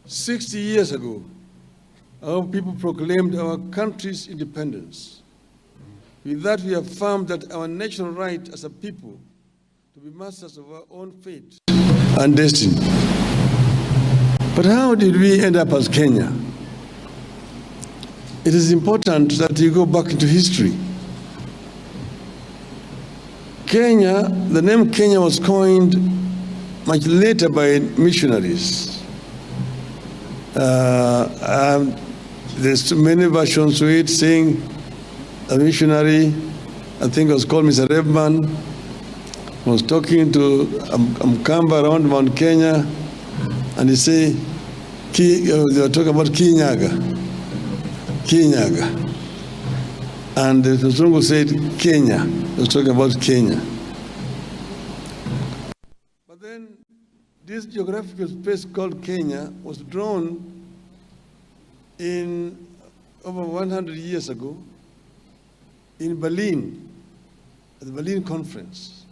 60 years ago, our people proclaimed our country's independence. With that, we affirmed that our natural right as a people to be masters of our own fate and destiny. But how did we end up as Kenya? It is important that you go back into history. Kenya, the name Kenya was coined much later by missionaries. There's many versions to it, saying a missionary, I think it was called Mr. Rebman, was talking to Mkamba around Mount Kenya, and he said, they were talking about Kinyaga. And the Zungu said Kenya. He was talking about Kenya. But then this geographical space called Kenya was drawn in over 100 years ago in Berlin, at the Berlin Conference,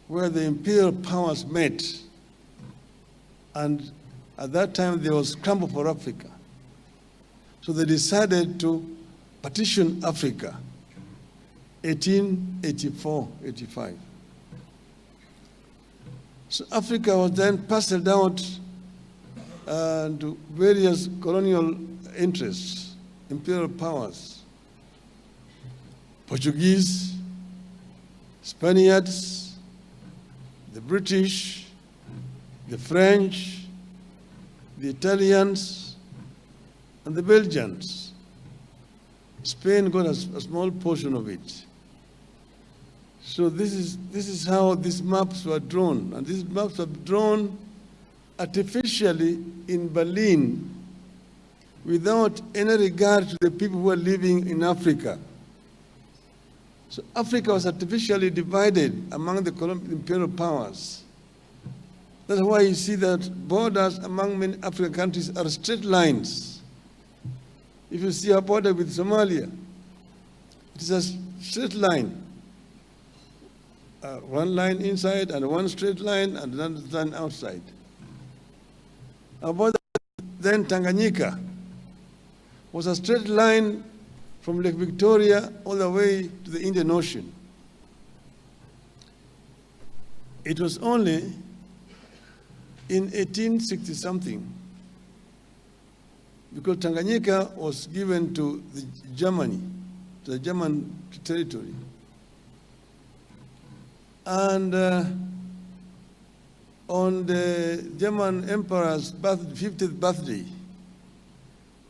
where the imperial powers met. And at that time, there was scramble for Africa. So they decided to partition Africa, 1884-85. So Africa was then parceled out to various colonial interests, imperial powers, Portuguese, Spaniards, the British, the French, the Italians, and the Belgians. Spain got a small portion of it. So this is how these maps were drawn. And these maps were drawn artificially in Berlin without any regard to the people who were living in Africa. So Africa was artificially divided among the imperial powers. That's why you see that borders among many African countries are straight lines. If you see a border with Somalia, it is a straight line. One line inside and one straight line and another line outside. Our border then Tanganyika was a straight line from Lake Victoria all the way to the Indian Ocean. It was only in 1860-something, because Tanganyika was given to Germany, to the German territory. And on the German Emperor's 50th birthday,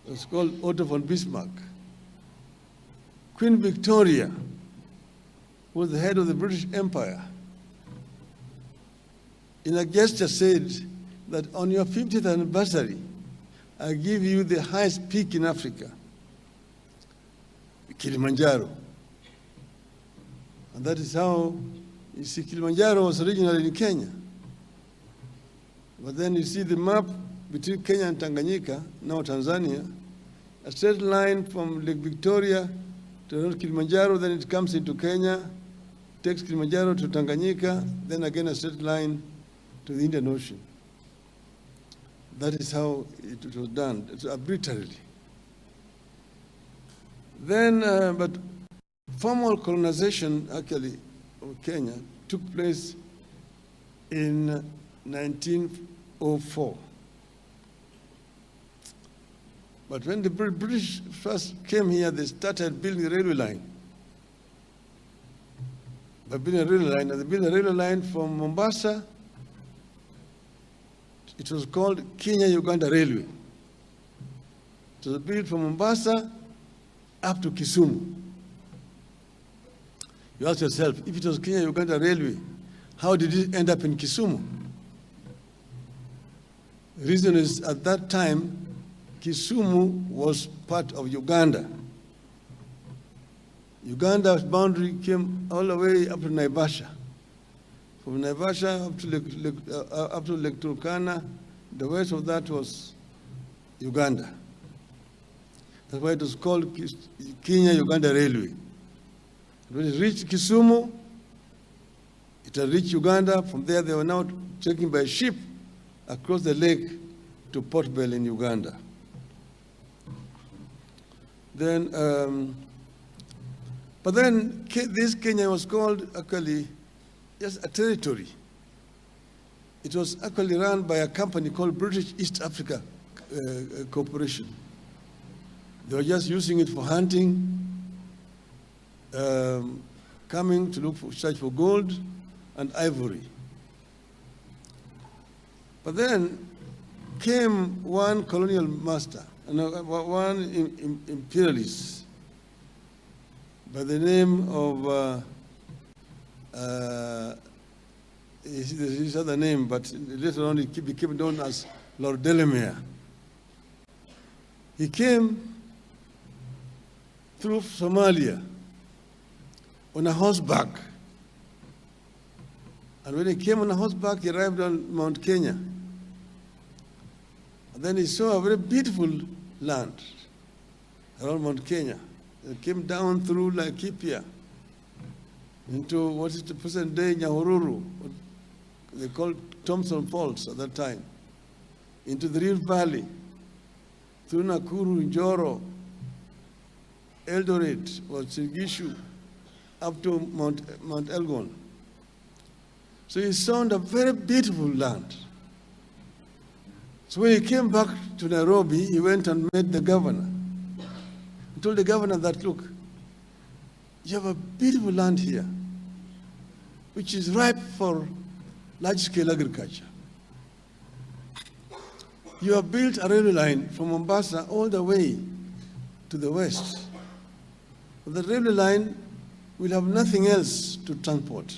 it was called Otto von Bismarck, Queen Victoria, who was the head of the British Empire, in a gesture said that on your 50th anniversary, I give you the highest peak in Africa, Kilimanjaro. And that is how, you see, Kilimanjaro was originally in Kenya. But then you see the map between Kenya and Tanganyika, now Tanzania, a straight line from Lake Victoria to Kilimanjaro, then it comes into Kenya, takes Kilimanjaro to Tanganyika, then again a straight line to the Indian Ocean. That is how it was done, it's arbitrarily. Then, but formal colonization, actually, of Kenya took place in 1904. But when the British first came here, they started building a railway line. By building a railway line, and they built a railway line from Mombasa. It was called Kenya-Uganda Railway. It was built from Mombasa up to Kisumu. You ask yourself, if it was Kenya-Uganda Railway, how did it end up in Kisumu? The reason is, at that time, Kisumu was part of Uganda. Uganda's boundary came all the way up to Naivasha. From Naivasha up to Lake Turkana, the west of that was Uganda. That's why it was called Kenya-Uganda Railway. When it reached Kisumu, it had reached Uganda. From there, they were now taken by ship across the lake to Port Bell in Uganda. Then, but then this Kenya was called actually just a territory. It was actually run by a company called British East Africa Corporation. They were just using it for hunting, coming to search for gold and ivory. But then came one colonial master, one imperialist by the name of, his other name, but later on he became known as Lord Delamere. He came through Somalia on a horseback. And when he came on a horseback, he arrived on Mount Kenya. And then he saw a very beautiful land around Mount Kenya. He came down through Laikipia into what is the present day Nyahururu, what they called Thompson Falls at that time, into the Rift Valley, through Nakuru, Njoro, Eldoret, or Singishu, up to Mount Elgon. So he saw a very beautiful land. So when he came back to Nairobi, he went and met the governor. He told the governor that, look, you have a beautiful land here, which is ripe for large-scale agriculture. You have built a railway line from Mombasa all the way to the west. The railway line will have nothing else to transport.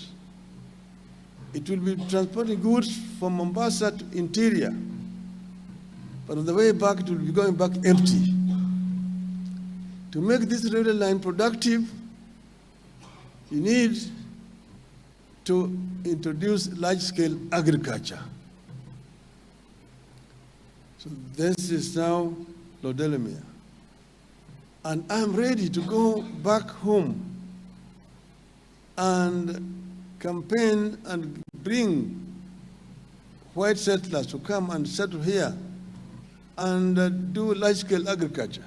It will be transporting goods from Mombasa to interior, but on the way back, it will be going back empty. To make this railway line productive, you need to introduce large-scale agriculture. So this is now Lord Delamere. And I'm ready to go back home and campaign and bring white settlers to come and settle here and do large-scale agriculture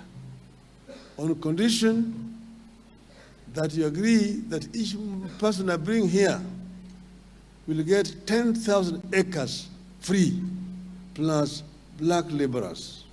on condition that you agree that each person I bring here will get 10,000 acres free, plus black laborers.